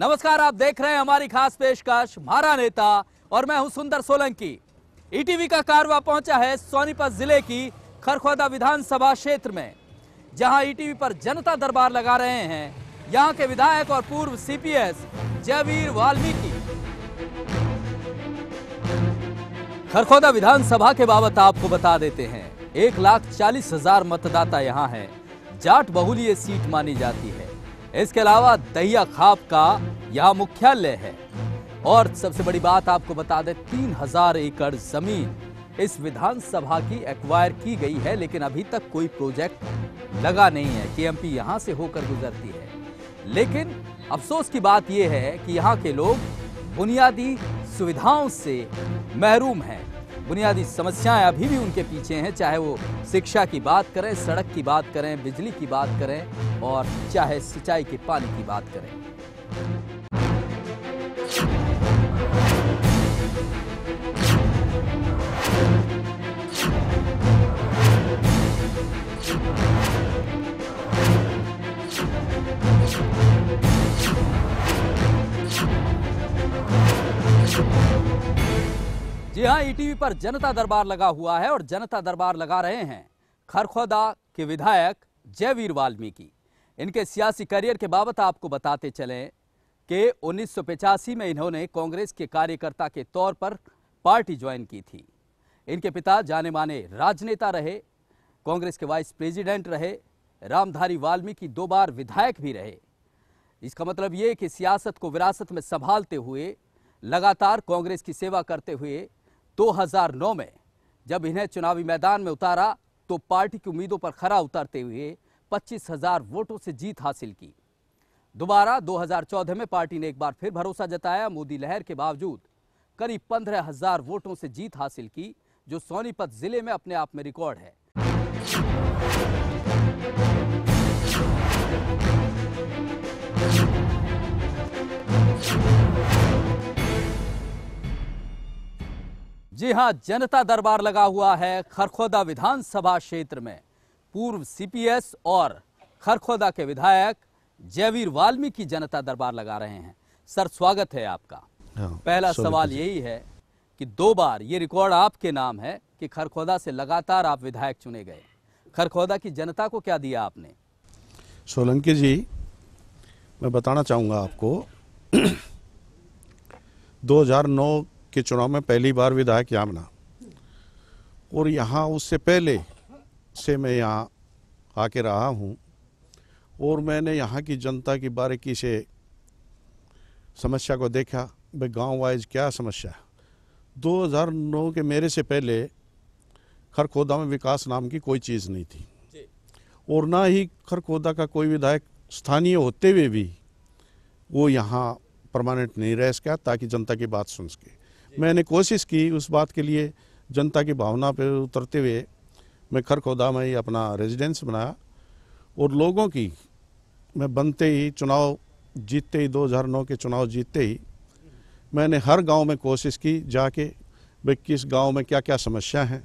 नमस्कार, आप देख रहे हैं हमारी खास पेशकश म्हारा नेता और मैं हूं सुंदर सोलंकी। ईटीवी का कारवा पहुंचा है सोनीपत जिले की खरखोदा विधानसभा क्षेत्र में, जहां ईटीवी पर जनता दरबार लगा रहे हैं यहां के विधायक और पूर्व सीपीएस जयवीर वाल्मीकि। खरखोदा विधानसभा के बाबत आपको बता देते हैं, 1,40,000 मतदाता यहां हैं। जाट बहुल ये सीट मानी जाती है। इसके अलावा दहिया खाप का यहां मुख्यालय है और सबसे बड़ी बात आपको बता दें, 3,000 एकड़ जमीन इस विधानसभा की एक्वायर की गई है, लेकिन अभी तक कोई प्रोजेक्ट लगा नहीं है। केएमपी यहां से होकर गुजरती है, लेकिन अफसोस की बात यह है कि यहां के लोग बुनियादी सुविधाओं से महरूम हैं। बुनियादी समस्याएं अभी भी उनके पीछे हैं, चाहे वो शिक्षा की बात करें, सड़क की बात करें, बिजली की बात करें और चाहे सिंचाई के पानी की बात करें। जी हां, ईटीवी पर जनता दरबार लगा हुआ है और जनता दरबार लगा रहे हैं खरखोदा के विधायक जयवीर वाल्मीकि। इनके सियासी करियर के बाबत आपको बताते चलें कि 1985 में इन्होंने कांग्रेस के कार्यकर्ता के तौर पर पार्टी ज्वाइन की थी। इनके पिता जाने माने राजनेता रहे, कांग्रेस के वाइस प्रेसिडेंट रहे, रामधारी वाल्मीकि 2 बार विधायक भी रहे। इसका मतलब ये कि सियासत को विरासत में संभालते हुए लगातार कांग्रेस की सेवा करते हुए 2009 में जब इन्हें चुनावी मैदान में उतारा तो पार्टी की उम्मीदों पर खरा उतरते हुए 25,000 वोटों से जीत हासिल की। दोबारा 2014 में पार्टी ने एक बार फिर भरोसा जताया। मोदी लहर के बावजूद करीब 15,000 वोटों से जीत हासिल की, जो सोनीपत जिले में अपने आप में रिकॉर्ड है। जी हां, जनता दरबार लगा हुआ है खरखोदा विधानसभा क्षेत्र में। पूर्व सीपीएस और खरखोदा के विधायक जयवीर वाल्मीकि जनता दरबार लगा रहे हैं। सर, स्वागत है आपका। पहला सवाल यही है कि 2 बार ये रिकॉर्ड आपके नाम है कि खरखोदा से लगातार आप विधायक चुने गए। खरखोदा की जनता को क्या दिया आपने? सोलंकी जी, मैं बताना चाहूँगा आपको 2009 के चुनाव में पहली बार विधायक यहाँ बना और यहाँ उससे पहले से मैं यहाँ आके रहा हूँ और मैंने यहाँ की जनता की बारीकी से समस्या को देखा। भाई गांव वाइज क्या समस्या है। 2009 के मेरे से पहले खरखोदा में विकास नाम की कोई चीज़ नहीं थी और ना ही खरखोदा का कोई विधायक स्थानीय होते हुए भी वो यहाँ परमानेंट नहीं रह सका ताकि जनता की बात सुन सके। मैंने कोशिश की उस बात के लिए, जनता की भावना पर उतरते हुए मैं खरखोदा में ही अपना रेजिडेंस बनाया और लोगों की मैं बनते ही चुनाव जीतते ही 2009 के चुनाव जीतते ही मैंने हर गांव में कोशिश की जाके भाई किस गांव में क्या क्या समस्या है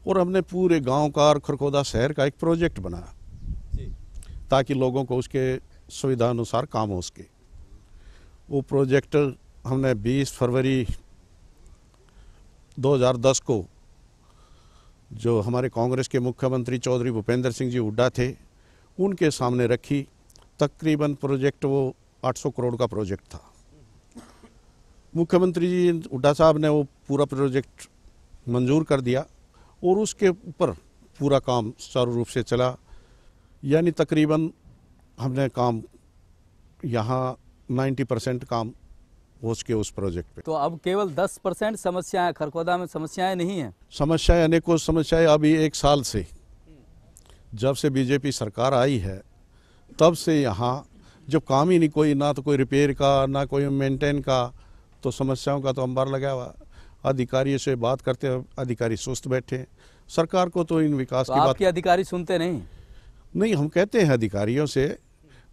और हमने पूरे गांव का और खरखोदा शहर का एक प्रोजेक्ट बनाया ताकि लोगों को उसके सुविधा अनुसार काम हो सके। वो प्रोजेक्ट हमने 20 फरवरी 2010 को जो हमारे कांग्रेस के मुख्यमंत्री चौधरी भूपेंद्र सिंह जी हुड्डा थे उनके सामने रखी। तकरीबन प्रोजेक्ट वो 800 करोड़ का प्रोजेक्ट था। मुख्यमंत्री जी हुड्डा साहब ने वो पूरा प्रोजेक्ट मंजूर कर दिया और उसके ऊपर पूरा काम सुचारू रूप से चला। यानी तकरीबन हमने काम यहाँ 90% काम हो सके उस प्रोजेक्ट पे। तो अब केवल 10% समस्याएं, खरखोदा में समस्याएं नहीं हैं। समस्याएं अनेकों समस्याएं अभी 1 साल से जब से बीजेपी सरकार आई है तब से यहाँ जब काम ही नहीं कोई, ना तो कोई रिपेयर का ना कोई मेंटेन का, तो समस्याओं का तो अंबार लगा हुआ। अधिकारियों से बात करते हैं, अधिकारी सुस्त बैठे। सरकार को तो इन विकास की बात, आपके अधिकारी सुनते नहीं। हम कहते हैं अधिकारियों से,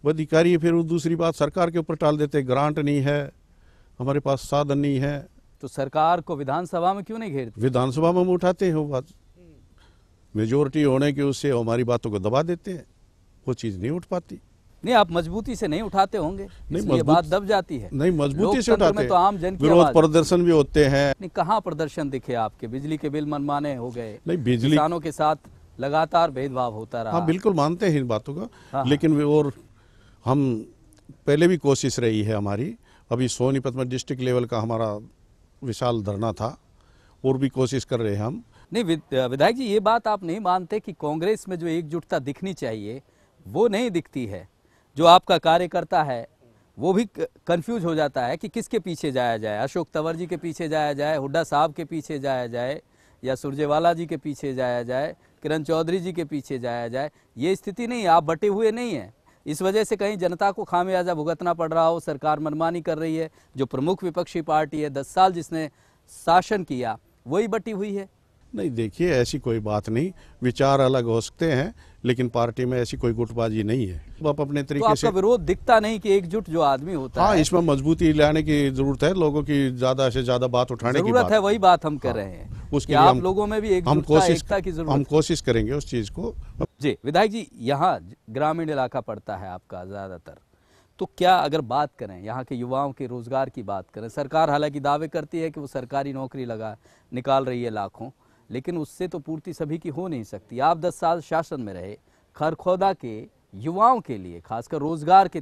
वो अधिकारी फिर वो दूसरी बात सरकार के ऊपर टाल देते। ग्रांट नहीं है, हमारे पास साधन नहीं है। तो सरकार को विधानसभा में क्यों नहीं घेरते? विधानसभा में हम उठाते हैं वो बात, मेजोरिटी होने की उससे हमारी बातों को दबा देते हैं, वो चीज़ नहीं उठ पाती। नहीं, आप मजबूती से नहीं उठाते होंगे, इसलिए बात दब जाती है। नहीं, मजबूती से लोकतंत्र उठाते में तो आम जन की विरोध आवाज। प्रदर्शन भी होते हैं। नहीं, कहाँ प्रदर्शन दिखे आपके? बिजली के बिल मनमाने हो गए, नहीं, बिजली किसानों के साथ लगातार भेदभाव होता रहा। हाँ, बिल्कुल मानते हैं इन बातों का। हाँ, लेकिन और हम पहले भी कोशिश रही है हमारी। अभी सोनीपत में डिस्ट्रिक्ट लेवल का हमारा विशाल धरना था, और भी कोशिश कर रहे हैं हम। नहीं विधायक जी, ये बात आप नहीं मानते कि कांग्रेस में जो एकजुटता दिखनी चाहिए वो नहीं दिखती है? जो आपका कार्यकर्ता है वो भी कंफ्यूज हो जाता है कि किसके पीछे जाया जाए, अशोक तंवर जी के पीछे जाया जाए, हुड्डा साहब के पीछे जाया जाए, या सुरजेवाला जी के पीछे जाया जाए, किरण चौधरी जी के पीछे जाया जाए। ये स्थिति नहीं है, आप बटे हुए नहीं हैं। इस वजह से कहीं जनता को खामियाजा भुगतना पड़ रहा हो, सरकार मनमानी कर रही है। जो प्रमुख विपक्षी पार्टी है, 10 साल जिसने शासन किया, वही बटी हुई है। नहीं, देखिए, ऐसी कोई बात नहीं। विचार अलग हो सकते हैं, लेकिन पार्टी में ऐसी कोई गुटबाजी नहीं है। आप अपने तरीके तो से। आपका विरोध दिखता नहीं कि एकजुट जो आदमी होता हाँ, है। इसमें मजबूती लाने की जरूरत है। लोगों की ज्यादा से ज्यादा बात उठाने की जरूरत बात है, वही बात हम कर रहे हैं। उसके कि लिए आप लोगों में भी एकता की जरूरत हम कोशिश करेंगे उस चीज को। जी विधायक जी, यहाँ ग्रामीण इलाका पड़ता है आपका ज्यादातर, तो क्या अगर बात करें यहाँ के युवाओं के रोजगार की बात करें, सरकार हालांकि दावे करती है कि वो सरकारी नौकरी निकाल रही है लाखों, लेकिन उससे तो पूर्ति सभी की हो नहीं सकती। आप 10 साल शासन में रहे, खरखोदा के युवाओं के लिए, खासकर रोजगार के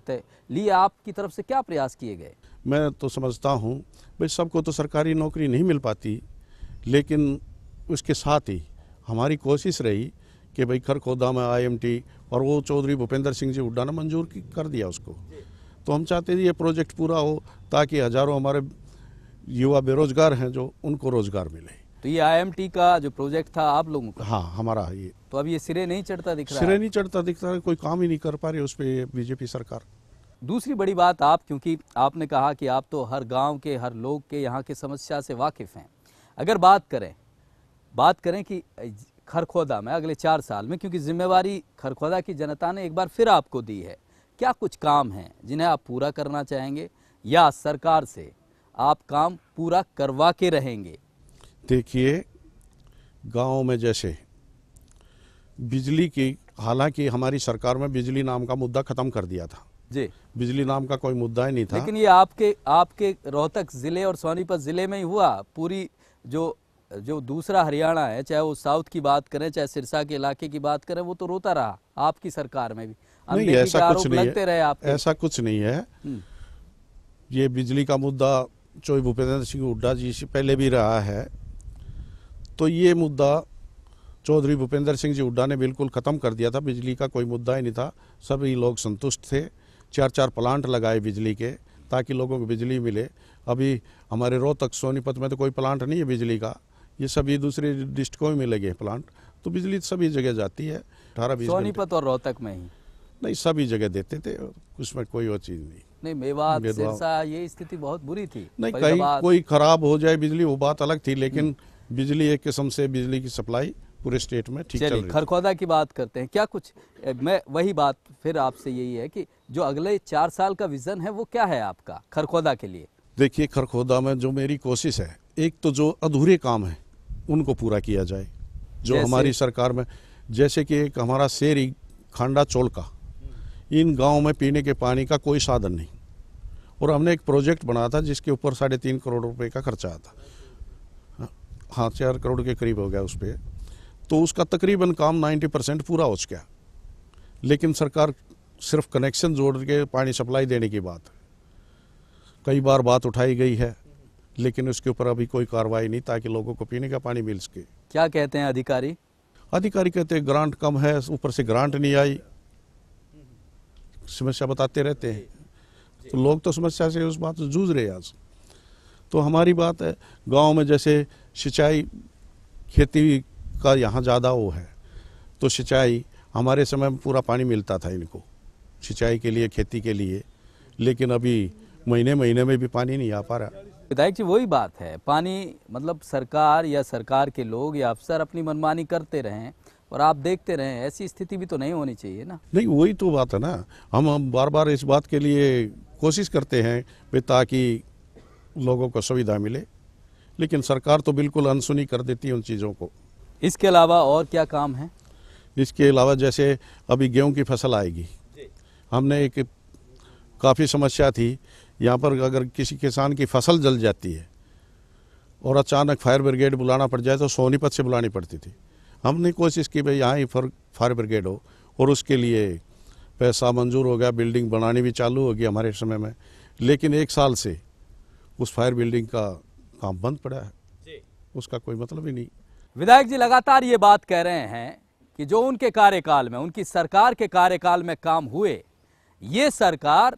लिए आपकी तरफ से क्या प्रयास किए गए? मैं तो समझता हूँ भाई, सबको तो सरकारी नौकरी नहीं मिल पाती, लेकिन उसके साथ ही हमारी कोशिश रही कि भाई खरखोदा में IMT, और वो चौधरी भूपेंद्र सिंह जी हुड्डा ने मंजूर कर दिया उसको। तो हम चाहते हैं ये प्रोजेक्ट पूरा हो, ताकि हजारों हमारे युवा बेरोजगार हैं जो, उनको रोजगार मिले। तो ये IMT का जो प्रोजेक्ट था आप लोगों का? हाँ, हमारा ये। तो अब ये सिरे नहीं चढ़ता दिख रहा है? सिरे नहीं चढ़ता दिखता है, कोई काम ही नहीं कर पा रही उस पर बीजेपी सरकार। दूसरी बड़ी बात, आप क्योंकि आपने कहा कि आप तो हर गांव के, हर लोग के यहाँ के समस्या से वाकिफ़ हैं। अगर बात करें कि खरखोदा में अगले 4 साल में, क्योंकि जिम्मेवारी खरखोदा की जनता ने एक बार फिर आपको दी है, क्या कुछ काम हैं जिन्हें आप पूरा करना चाहेंगे, या सरकार से आप काम पूरा करवा के रहेंगे? देखिए, गांव में जैसे बिजली की, हालांकि हमारी सरकार में बिजली नाम का मुद्दा खत्म कर दिया था जी, बिजली नाम का कोई मुद्दा ही नहीं था। लेकिन ये आपके रोहतक जिले और सोनीपत जिले में ही हुआ। पूरी जो दूसरा हरियाणा है, चाहे वो साउथ की बात करें, चाहे सिरसा के इलाके की बात करें, वो तो रोता रहा आपकी सरकार में भी। नहीं, ऐसा कुछ नहीं लगते रहे आपके। ऐसा कुछ नहीं है। ये बिजली का मुद्दा चौधरी भूपेंद्र सिंह हुड्डा जी से पहले भी रहा है। तो ये मुद्दा चौधरी भूपेंद्र सिंह जी हुड्डा ने बिल्कुल ख़त्म कर दिया था। बिजली का कोई मुद्दा ही नहीं था, सभी लोग संतुष्ट थे। 4-4 प्लांट लगाए बिजली के, ताकि लोगों को बिजली मिले। अभी हमारे रोहतक सोनीपत में तो कोई प्लांट नहीं है बिजली का, ये सभी दूसरे डिस्ट्रिक्टों में लगे प्लांट। तो बिजली सभी जगह जाती है, 18-20 सोनीपत और रोहतक में ही नहीं, सभी जगह देते थे, उसमें कोई और चीज़ नहीं। मेवात, सिरसा, ये स्थिति बहुत बुरी थी। नहीं, कहीं कोई खराब हो जाए बिजली, वो बात अलग थी, लेकिन बिजली एक किस्म से बिजली की सप्लाई पूरे स्टेट में ठीक चल रही है। खरखोदा की बात करते हैं, क्या कुछ, मैं वही बात फिर आपसे यही है कि जो अगले 4 साल का विजन है वो क्या है आपका खरखोदा के लिए? देखिए, खरखोदा में जो मेरी कोशिश है, एक तो जो अधूरे काम है उनको पूरा किया जाए, जो हमारी सरकार में, जैसे कि एक हमारा शेरी खांडा चोलका, इन गाँव में पीने के पानी का कोई साधन नहीं, और हमने एक प्रोजेक्ट बनाया था जिसके ऊपर 3.5 करोड़ रुपए का खर्चा आया था। हाँ, 4 करोड़ के करीब हो गया उस पर। तो उसका तकरीबन काम 90% पूरा हो चुका, लेकिन सरकार सिर्फ कनेक्शन जोड़ के पानी सप्लाई देने की बात, कई बार बात उठाई गई है, लेकिन उसके ऊपर अभी कोई कार्रवाई नहीं, ताकि लोगों को पीने का पानी मिल सके। क्या कहते हैं अधिकारी? अधिकारी कहते हैं ग्रांट कम है, ऊपर से ग्रांट नहीं आई, समस्या बताते रहते हैं। तो लोग तो समस्या से उस बात से जूझ रहे हैं आज। तो हमारी बात है, गांव में जैसे सिंचाई, खेती का यहाँ ज़्यादा वो है, तो सिंचाई हमारे समय में पूरा पानी मिलता था इनको सिंचाई के लिए, खेती के लिए, लेकिन अभी महीने महीने में भी पानी नहीं आ पा रहा। विधायक जी, वही बात है, पानी मतलब सरकार या सरकार के लोग या अफसर अपनी मनमानी करते रहें और आप देखते रहें, ऐसी स्थिति भी तो नहीं होनी चाहिए ना? नहीं, वही तो बात है ना, हम बार बार इस बात के लिए कोशिश करते हैं ताकि लोगों को सुविधा मिले, लेकिन सरकार तो बिल्कुल अनसुनी कर देती है उन चीज़ों को। इसके अलावा और क्या काम है? इसके अलावा जैसे अभी गेहूं की फसल आएगी, हमने एक काफ़ी समस्या थी यहाँ पर, अगर किसी किसान की फसल जल जाती है और अचानक फायर ब्रिगेड बुलाना पड़ जाए तो सोनीपत से बुलानी पड़ती थी। हमने कोशिश की भाई यहाँ ही फायर ब्रिगेड हो, और उसके लिए पैसा मंजूर हो गया, बिल्डिंग बनानी भी चालू होगी हमारे समय में, लेकिन 1 साल से उस फायर बिल्डिंग का काम बंद पड़ा है, उसका कोई मतलब ही नहीं। विधायक जी लगातार ये बात कह रहे हैं कि जो उनके कार्यकाल में, उनकी सरकार के कार्यकाल में काम हुए, ये सरकार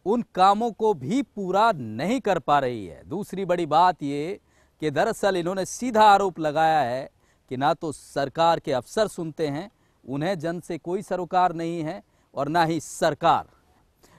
उन कामों को भी पूरा नहीं कर पा रही है। दूसरी बड़ी बात ये कि दरअसल इन्होंने सीधा आरोप लगाया है कि ना तो सरकार के अफसर सुनते हैं, उन्हें जन से कोई सरोकार नहीं है, और ना ही सरकार।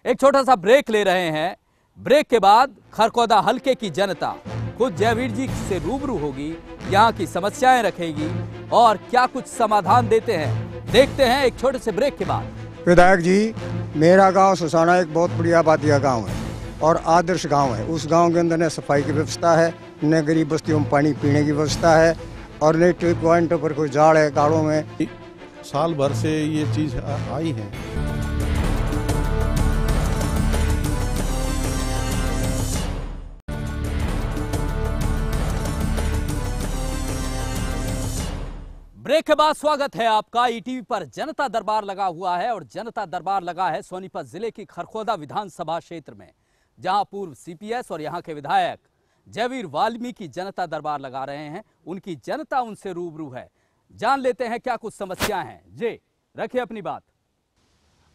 एक छोटा सा ब्रेक ले रहे हैं। ब्रेक के बाद खरखौदा हलके की जनता खुद जयवीर जी से रूबरू होगी, यहाँ की समस्याएं रखेगी और क्या कुछ समाधान देते हैं, देखते हैं एक छोटे से ब्रेक के बाद। विधायक जी, मेरा गांव सुसाना एक बहुत बड़ी आबादी का गाँव है और आदर्श गांव है। उस गांव के अंदर न सफाई की व्यवस्था है, न गरीब बस्तियों में पानी पीने की व्यवस्था है, और न ट्रिप पॉइंटों पर कोई जाड़ है गाड़ों में। साल भर से ये चीज़ आई है। ब्रेक के बाद स्वागत है आपका। ईटीवी पर जनता दरबार लगा हुआ है और जनता दरबार लगा है सोनीपत जिले की खरखौदा विधानसभा क्षेत्र में, जहां पूर्व सीपीएस और यहां के विधायक जयवीर वाल्मीकि जनता दरबार लगा रहे हैं। उनकी जनता उनसे रूबरू है, जान लेते हैं क्या कुछ समस्या हैं। जी रखिए अपनी बात।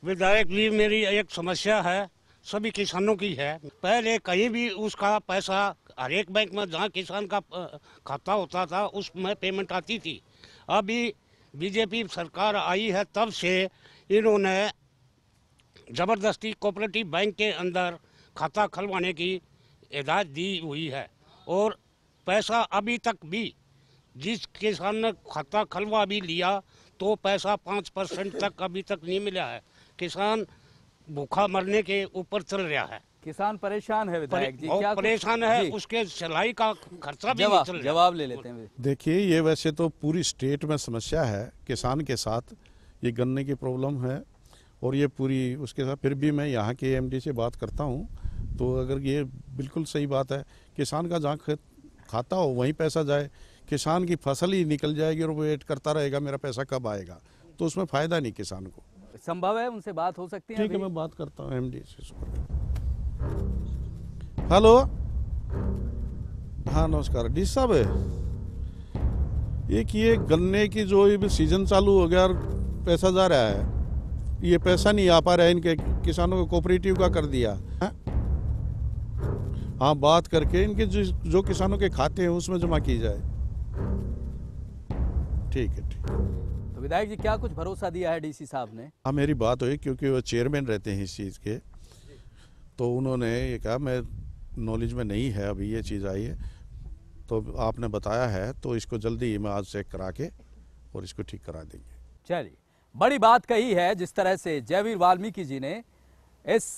विधायक जी, मेरी एक समस्या है, सभी किसानों की है। पहले कहीं भी उसका पैसा हर एक बैंक में जहाँ किसान का खाता होता था उसमें पेमेंट आती थी। अभी बीजेपी सरकार आई है तब से इन्होंने ज़बरदस्ती कोऑपरेटिव बैंक के अंदर खाता खुलवाने की हिदायत दी हुई है, और पैसा अभी तक भी जिस किसान ने खाता खुलवा भी लिया तो पैसा 5% तक अभी तक नहीं मिला है। किसान भूखा मरने के ऊपर चल रहा है। किसान परेशान है विधायक जी, क्या परेशान है, उसके सिलाई का खर्चा भी नहीं चल रहा। जवाब ले लेते हैं। देखिए, ये वैसे तो पूरी स्टेट में समस्या है किसान के साथ, ये गन्ने की प्रॉब्लम है, और ये पूरी उसके साथ फिर भी मैं यहाँ के एमडी से बात करता हूँ तो अगर ये बिल्कुल सही बात है, किसान का जहाँ खाता हो वहीं पैसा जाए। किसान की फसल ही निकल जाएगी और वो वेट करता रहेगा मेरा पैसा कब आएगा, तो उसमें फ़ायदा नहीं किसान को। संभव है उनसे बात हो सकती है? ठीक है, मैं बात करता हूँ एमडी से। हेलो, हाँ नमस्कार डी साहब। एक ये गन्ने की जो ये सीजन चालू हो गया और पैसा जा रहा है, ये पैसा नहीं आ पा रहा है, इनके किसानों को कोऑपरेटिव का कर दिया। हाँ, बात करके इनके जो किसानों के खाते हैं उसमें जमा की जाए। ठीक है, ठीक। तो विधायक जी, क्या कुछ भरोसा दिया है डीसी साहब ने? हाँ, मेरी बात हुई क्योंकि वो चेयरमैन रहते हैं इस चीज़ के, तो उन्होंने ये कहा मैं नॉलेज में नहीं है अभी ये चीज़ आई है, तो आपने बताया है तो इसको जल्दी ही मैं आज चेक करा के और इसको ठीक करा देंगे। चलिए, बड़ी बात कही है जिस तरह से जयवीर वाल्मीकि जी ने इस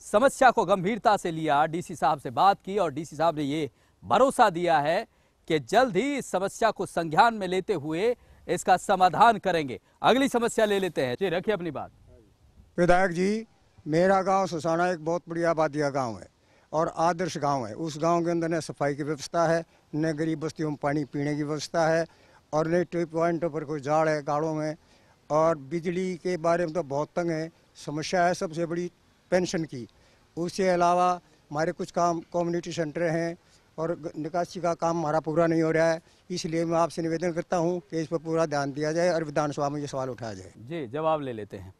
समस्या को गंभीरता से लिया, डीसी साहब से बात की और डीसी साहब ने ये भरोसा दिया है कि जल्द ही इस समस्या को संज्ञान में लेते हुए इसका समाधान करेंगे। अगली समस्या ले लेते हैं। जी रखिए अपनी बात। विधायक जी, मेरा गांव सुसाना एक बहुत बड़ी आबादी का गाँव है और आदर्श गांव है। उस गांव के अंदर न सफाई की व्यवस्था है, न गरीब बस्तियों में पानी पीने की व्यवस्था है, और न ट्रिप पॉइंटों पर कोई जाड़ है गाड़ों में, और बिजली के बारे में तो बहुत तंग है। समस्या है सबसे बड़ी पेंशन की। उसके अलावा हमारे कुछ काम कम्युनिटी सेंटर हैं और निकासी का काम हमारा पूरा नहीं हो रहा है। इसलिए मैं आपसे निवेदन करता हूं कि इस पर पूरा ध्यान दिया जाए और विधानसभा में ये सवाल उठाया जाए। जी जवाब ले लेते हैं।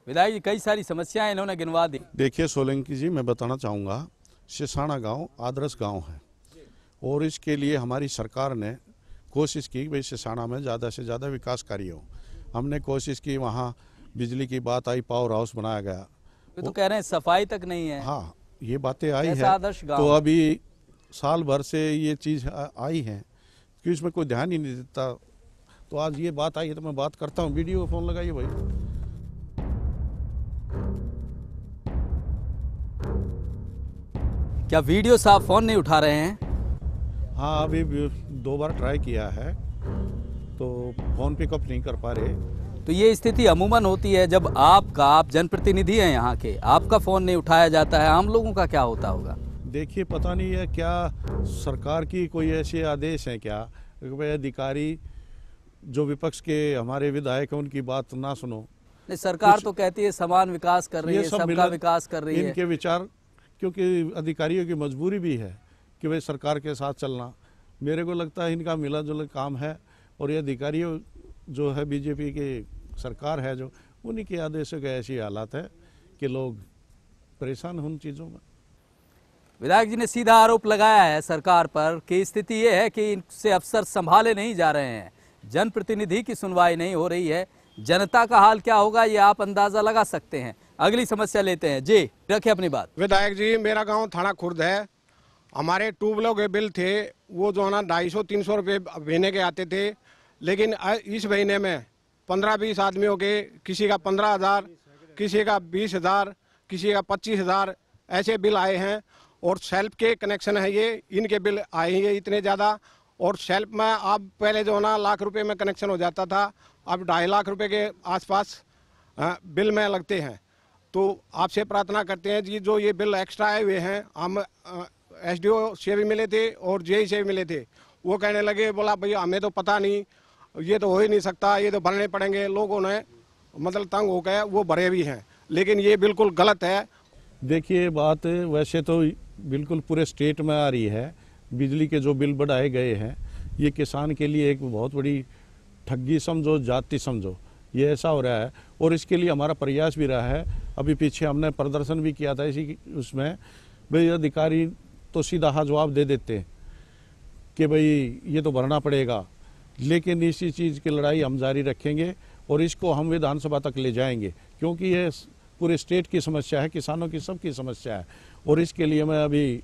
विधायक जी, कई सारी समस्याएं इन्होंने गिनवा दी। देखिए सोलंकी जी, मैं बताना चाहूँगा, सिसाना गांव आदर्श गांव है और इसके लिए हमारी सरकार ने कोशिश की भाई सिसाना में ज़्यादा से ज़्यादा विकास कार्य हो। हमने कोशिश की, वहाँ बिजली की बात आई, पावर हाउस बनाया गया। तो कह रहे हैं सफाई तक नहीं है। हाँ, ये बातें आई है, आदर्श गांव। तो अभी साल भर से ये चीज़ आई है कि इसमें कोई ध्यान ही नहीं देता। तो आज ये बात आई है तो मैं बात करता हूँ। वीडियो को फ़ोन लगाइए भाई। क्या वीडियो साहब फोन नहीं उठा रहे हैं? हाँ, अभी 2 बार ट्राई किया है तो फ़ोन पिकअप नहीं कर पा रहे। तो ये स्थिति अमूमन होती है जब आप जनप्रतिनिधि हैं यहाँ के, आपका फ़ोन नहीं उठाया जाता है, आम लोगों का क्या होता होगा? देखिए, पता नहीं है क्या सरकार की कोई ऐसे आदेश हैं क्या कि भाई अधिकारी जो विपक्ष के हमारे विधायक हैं उनकी बात ना सुनो। नहीं, सरकार तो कहती है समान विकास कर रही है, सबका विकास कर रही है। इनके विचार, क्योंकि अधिकारियों की मजबूरी भी है कि भाई सरकार के साथ चलना। मेरे को लगता है इनका मिला जुला काम है और ये अधिकारियों जो है बीजेपी की सरकार है जो, उन्हीं के आदेशों के ऐसी हालात है कि लोग परेशान हैं उन चीज़ों में। विधायक जी ने सीधा आरोप लगाया है सरकार पर कि स्थिति ये है कि इनसे अफसर संभाले नहीं जा रहे हैं, जनप्रतिनिधि की सुनवाई नहीं हो रही है। जनता का हाल क्या होगा ये आप अंदाजा लगा सकते हैं। अगली समस्या लेते हैं। जी, रखिए अपनी बात। विधायक जी, मेरा गांव थाना खुर्द है। हमारे ट्यूबवेलों के बिल थे वो जो है ना 250-300 रुपये महीने के आते थे, लेकिन इस महीने में 15-20 आदमियों के, किसी का 15,000, किसी का 20,000, किसी का 25,000 ऐसे बिल आए हैं। और सेल्फ के कनेक्शन है ये, इनके बिल आए हैं इतने ज़्यादा। और सेल्फ में अब पहले जो है ना लाख रुपए में कनेक्शन हो जाता था, अब 2.5 लाख रुपए के आसपास बिल में लगते हैं। तो आपसे प्रार्थना करते हैं जी, जो ये बिल एक्स्ट्रा आए हुए हैं, हम एसडीओ से भी मिले थे और जेई से भी मिले थे। वो कहने लगे, बोला भैया हमें तो पता नहीं, ये तो हो ही नहीं सकता, ये तो भरने पड़ेंगे। लोगों ने मतलब तंग हो गए, वो भरे भी हैं, लेकिन ये बिल्कुल गलत है। देखिए, बात वैसे तो बिल्कुल पूरे स्टेट में आ रही है। बिजली के जो बिल बढ़ाए गए हैं, ये किसान के लिए एक बहुत बड़ी ठगी समझो, जाति समझो, ये ऐसा हो रहा है। और इसके लिए हमारा प्रयास भी रहा है। अभी पीछे हमने प्रदर्शन भी किया था इसी उसमें। भाई अधिकारी तो सीधा हाँ जवाब दे देते हैं कि भाई ये तो भरना पड़ेगा, लेकिन इसी चीज़ की लड़ाई हम जारी रखेंगे और इसको हम विधानसभा तक ले जाएंगे, क्योंकि ये पूरे स्टेट की समस्या है, किसानों की सबकी समस्या है। और इसके लिए मैं अभी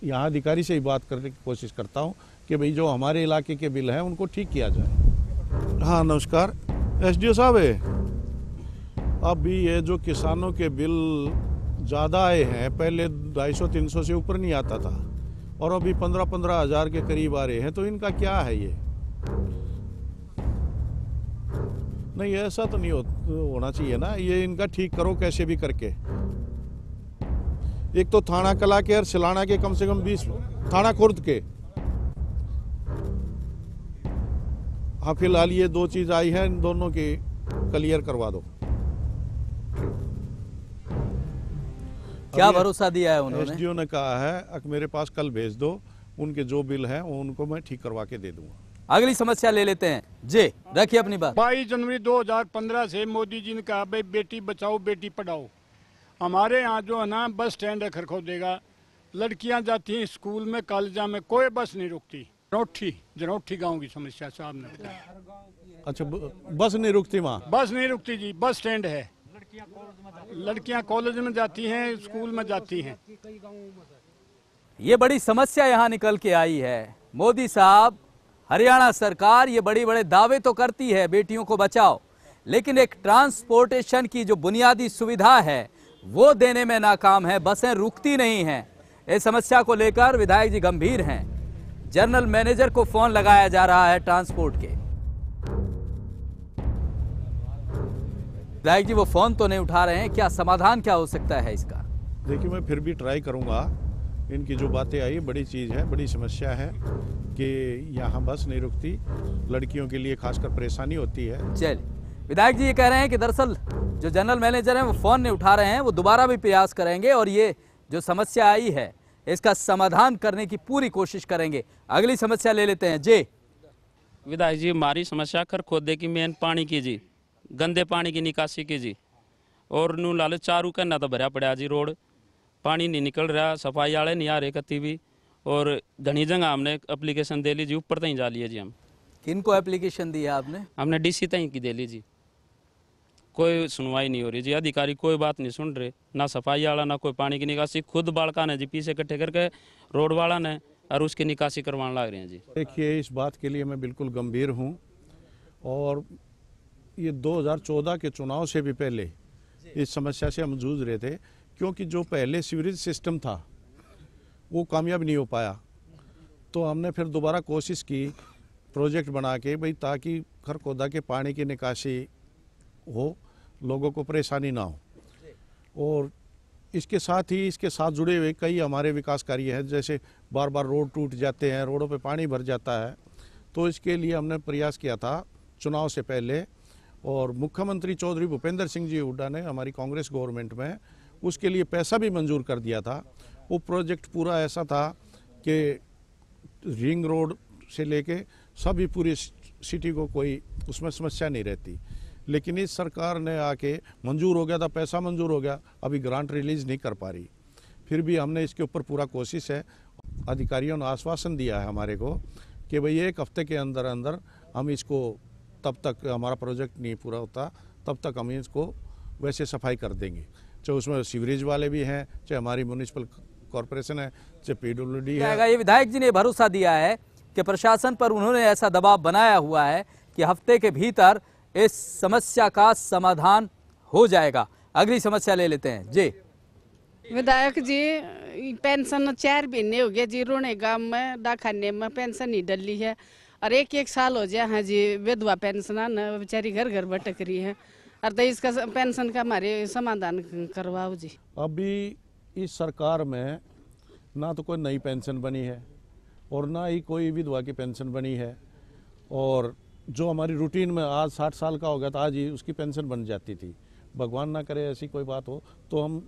यहाँ अधिकारी से ही बात करने की कोशिश करता हूँ कि भाई जो हमारे इलाके के बिल हैं उनको ठीक किया जाए। हाँ, नमस्कार। एसडीओ साहब है, अभी ये जो किसानों के बिल ज़्यादा आए हैं, पहले 250-300 से ऊपर नहीं आता था और अभी 15-15 हज़ार के करीब आ रहे हैं, तो इनका क्या है ये? नहीं, ऐसा तो नहीं होना चाहिए ना, ये इनका ठीक करो कैसे भी करके। एक तो थाना कला के और सिलाना के कम से कम 20, थाना खुर्द के। हाँ, फिलहाल ये 2 चीज आई है, इन दोनों के क्लियर करवा दो। क्या भरोसा दिया है उन्होंने? एसडीओ ने कहा है कि मेरे पास कल भेज दो, उनके जो बिल हैं उनको मैं ठीक करवा के दे दूंगा। अगली समस्या ले लेते हैं। जी, रखिए अपनी बात। 22 जनवरी 2015 से मोदी जी ने कहा भाई बेटी बचाओ बेटी पढ़ाओ। हमारे यहाँ जो है ना बस स्टैंड है खरखोदेगा, लड़कियाँ जाती हैं स्कूल में, कॉलेजा में, कोई बस नहीं रुकती। जनौठी गांव की समस्या साहब ने बताया। अच्छा, बस नहीं रुकती वहाँ? बस नहीं रुकती जी, बस स्टैंड है। लड़कियाँ कॉलेज में जाती हैं, स्कूल में जाती हैं। ये बड़ी समस्या यहाँ निकल के आई है। मोदी साहब, हरियाणा सरकार ये बड़े दावे तो करती है बेटियों को बचाओ, लेकिन एक ट्रांसपोर्टेशन की जो बुनियादी सुविधा है वो देने में नाकाम है। बसें रुकती नहीं हैं। इस समस्या को लेकर विधायक जी गंभीर हैं। जनरल मैनेजर को फोन लगाया जा रहा है ट्रांसपोर्ट के। विधायक जी वो फोन तो नहीं उठा रहे हैं, क्या समाधान क्या हो सकता है इसका? देखिए, मैं फिर भी ट्राई करूंगा। इनकी जो बातें आई बड़ी चीज़ है, बड़ी समस्या है कि यहाँ बस नहीं रुकती, लड़कियों के लिए खासकर परेशानी होती है। चलिए, विधायक जी ये कह रहे हैं कि दरअसल जो जनरल मैनेजर हैं वो फोन नहीं उठा रहे हैं, वो दोबारा भी प्रयास करेंगे और ये जो समस्या आई है इसका समाधान करने की पूरी कोशिश करेंगे। अगली समस्या ले लेते हैं। जी, विधायक जी, हमारी समस्या खरखोदे की मेन पानी की जी, गंदे पानी की निकासी की जी। और नू लाल चारू करना तो भरा पड़ा जी, रोड पानी नहीं निकल रहा, सफाई वाले नहीं आ रहे कति भी। और घनी जगह हमने एप्लीकेशन दे ली जी, ऊपर तक जा लिए जी। हम किनको एप्लीकेशन दी है आपने? हमने डीसी तक की दे ली जी, कोई सुनवाई नहीं हो रही जी। अधिकारी कोई बात नहीं सुन रहे, ना सफाई वाला ना कोई पानी की निकासी। खुद बालका ने जी पीछे इकट्ठे करके रोड वाला ने और उसकी निकासी करवाने लग रहे हैं जी। देखिए, इस बात के लिए मैं बिल्कुल गंभीर हूँ और ये 2014 के चुनाव से भी पहले इस समस्या से हम जूझ रहे थे, क्योंकि जो पहले सीवरेज सिस्टम था वो कामयाब नहीं हो पाया। तो हमने फिर दोबारा कोशिश की प्रोजेक्ट बना के भाई, ताकि खरखोदा के पानी की निकासी हो, लोगों को परेशानी ना हो। और इसके साथ ही इसके साथ जुड़े हुए कई हमारे विकास कार्य हैं, जैसे बार बार रोड टूट जाते हैं, रोडों पे पानी भर जाता है। तो इसके लिए हमने प्रयास किया था चुनाव से पहले, और मुख्यमंत्री चौधरी भूपेंद्र सिंह जी हुड्डा ने हमारी कांग्रेस गवर्नमेंट में उसके लिए पैसा भी मंजूर कर दिया था। वो प्रोजेक्ट पूरा ऐसा था कि रिंग रोड से लेके सभी पूरी सिटी को कोई उसमें समस्या नहीं रहती। लेकिन इस सरकार ने आके मंजूर हो गया था, पैसा मंजूर हो गया, अभी ग्रांट रिलीज़ नहीं कर पा रही। फिर भी हमने इसके ऊपर पूरा कोशिश है। अधिकारियों ने आश्वासन दिया है हमारे को कि भाई 1 हफ्ते के अंदर अंदर हम इसको, तब तक हमारा प्रोजेक्ट नहीं पूरा होता तब तक हम इसको वैसे सफाई कर देंगे। चाहे उसमें सीवरेज वाले भी हैं, चाहे हमारी म्यूनिसिपल कॉरपोरेशन है, चाहे PWD है। ये विधायक जी ने भरोसा दिया है कि प्रशासन पर उन्होंने ऐसा दबाव बनाया हुआ है कि हफ्ते के भीतर इस समस्या का समाधान हो जाएगा। अगली समस्या ले लेते हैं जी। विधायक जी, पेंशन 4 महीने हो गए जी, रोने गांव में डाकखाने में पेंशन नहीं डली है, और 1 साल हो गया है जी विधवा पेंशन न बेचारी घर घर भटक रही है, और तो इसका पेंशन का हमारे समाधान करवाओ जी। अभी इस सरकार में ना तो कोई नई पेंशन बनी है और ना ही कोई विधवा की पेंशन बनी है, और जो हमारी रूटीन में आज 60 साल का हो गया था, आज ही उसकी पेंशन बन जाती थी। भगवान ना करे ऐसी कोई बात हो तो हम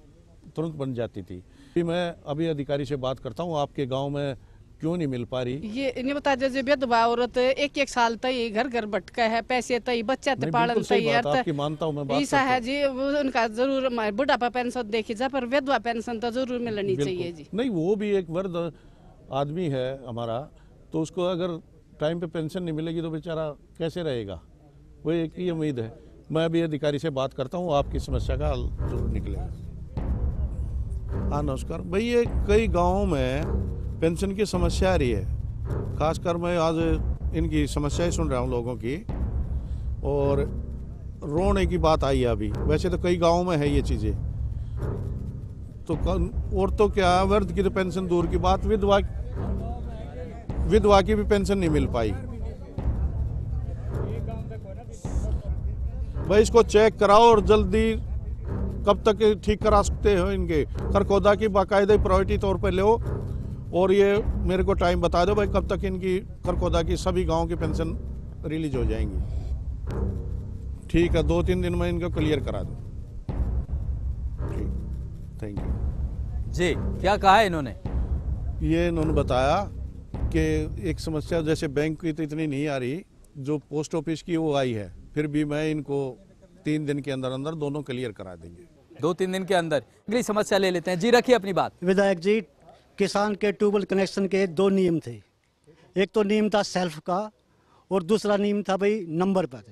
तुरंत बन जाती थी। मैं अभी अधिकारी से बात करता हूँ, आपके गांव में क्यों नहीं मिल पा रही? ये इन्हें बता दीजिए, विधवा औरत 1 साल तक घर घर भटका है, पैसे तई बच्चा ते पालन आपकी मानता हूँ मैं बात ऐसा है जी। उनका जरूर बुढ़ापा पेंशन देखी जाए, पर विधवा पेंशन तो जरूर मिलनी चाहिए जी। नहीं, वो भी एक वृद्ध आदमी है हमारा, तो उसको अगर टाइम पे पेंशन नहीं मिलेगी तो बेचारा कैसे रहेगा, वो एक ही उम्मीद है। मैं अभी अधिकारी से बात करता हूँ, आपकी समस्या का हल जरूर निकलेगा। हाँ नमस्कार भाई, ये कई गाँवों में पेंशन की समस्या आ रही है, खासकर मैं आज इनकी समस्याएं सुन रहा हूँ लोगों की, और रोने की बात आई है अभी। वैसे तो कई गाँवों में है ये चीज़ें, तो और तो क्या, वृद्ध की तो पेंशन दूर की बात, विधवा की भी पेंशन नहीं मिल पाई। भाई इसको चेक कराओ और जल्दी, कब तक ठीक करा सकते हो? इनके खरखोदा की बाकायदा प्रायोरिटी तौर पर लो, और ये मेरे को टाइम बता दो भाई कब तक इनकी खरखोदा की सभी गांव की पेंशन रिलीज हो जाएंगी। ठीक है, 2-3 दिन में इनको क्लियर करा दो। ठीक, थैंक यू जी। क्या कहा है इन्होंने? ये इन्होंने बताया कि एक समस्या जैसे बैंक की तो इतनी नहीं आ रही, जो पोस्ट ऑफिस की वो आई है, फिर भी मैं इनको 3 दिन के अंदर अंदर दोनों क्लियर करा देंगे। 2-3 दिन के अंदर। अगली समस्या ले लेते हैं जी, रखिए अपनी बात। विधायक जी, किसान के ट्यूबवेल कनेक्शन के 2 नियम थे। एक तो नियम था सेल्फ का, और दूसरा नियम था भाई नंबर पर।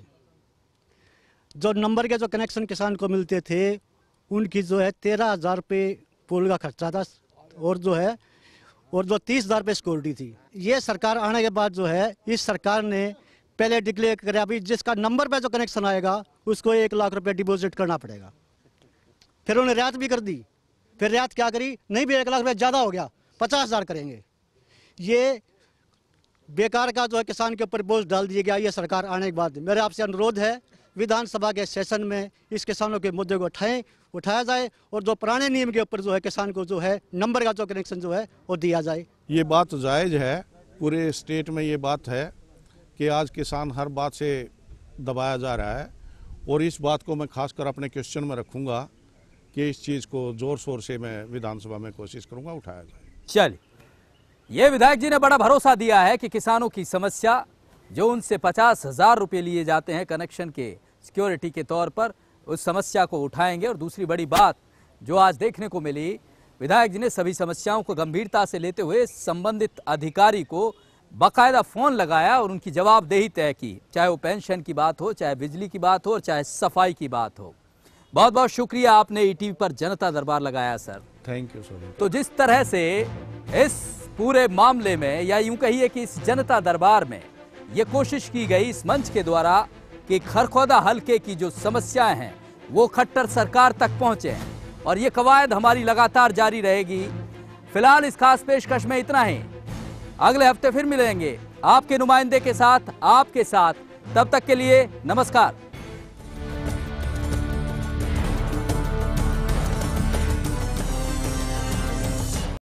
जो नंबर के जो कनेक्शन किसान को मिलते थे उनकी जो है 13,000 रुपये पुल का खर्चा था, और जो 30,000 रुपये सिक्योरिटी थी। ये सरकार आने के बाद जो है इस सरकार ने पहले डिक्लेयर कराया अभी जिसका नंबर पे जो कनेक्शन आएगा उसको 1 लाख रुपये डिपॉजिट करना पड़ेगा। फिर उन्होंने रियायत भी कर दी। फिर रियायत क्या करी? नहीं भी 1 लाख रुपये ज़्यादा हो गया, 50,000 करेंगे। ये बेकार का जो है किसान के ऊपर बोझ डाल दिया गया। ये सरकार आने के बाद मेरे आपसे अनुरोध है, विधानसभा के सेशन में इस किसानों के मुद्दे को उठाया जाए, और जो पुराने नियम के ऊपर जो है किसान को जो है नंबर का जो कनेक्शन जो है वो दिया जाए। ये बात जायज़ है, पूरे स्टेट में ये बात है कि आज किसान हर बात से दबाया जा रहा है, और इस बात को मैं खासकर अपने क्वेश्चन में रखूंगा कि इस चीज़ को ज़ोर शोर से मैं विधानसभा में कोशिश करूंगा उठाया जाए। चलिए, ये विधायक जी ने बड़ा भरोसा दिया है कि किसानों की समस्या, जो उनसे 50,000 रुपये लिए जाते हैं कनेक्शन के सिक्योरिटी के तौर पर, उस समस्या को उठाएंगे। और दूसरी बड़ी बात जो आज देखने को मिली, विधायक जी ने सभी समस्याओं को गंभीरता से लेते हुए संबंधित अधिकारी को बाकायदा फ़ोन लगाया और उनकी जवाबदेही तय की, चाहे वो पेंशन की बात हो, चाहे बिजली की बात हो, और चाहे सफाई की बात हो। बहुत बहुत शुक्रिया, आपने ईटीवी पर जनता दरबार लगाया सर। Thank you sir. तो जिस तरह से इस पूरे मामले में, या यूं कहिए कि इस जनता दरबार में ये कोशिश की गई इस मंच के द्वारा कि खरखोदा हलके की जो समस्याएं हैं वो खट्टर सरकार तक पहुंचे हैं, और ये कवायद हमारी लगातार जारी रहेगी। फिलहाल इस खास पेशकश में इतना ही। अगले हफ्ते फिर मिलेंगे आपके नुमाइंदे के साथ, आपके साथ। तब तक के लिए नमस्कार।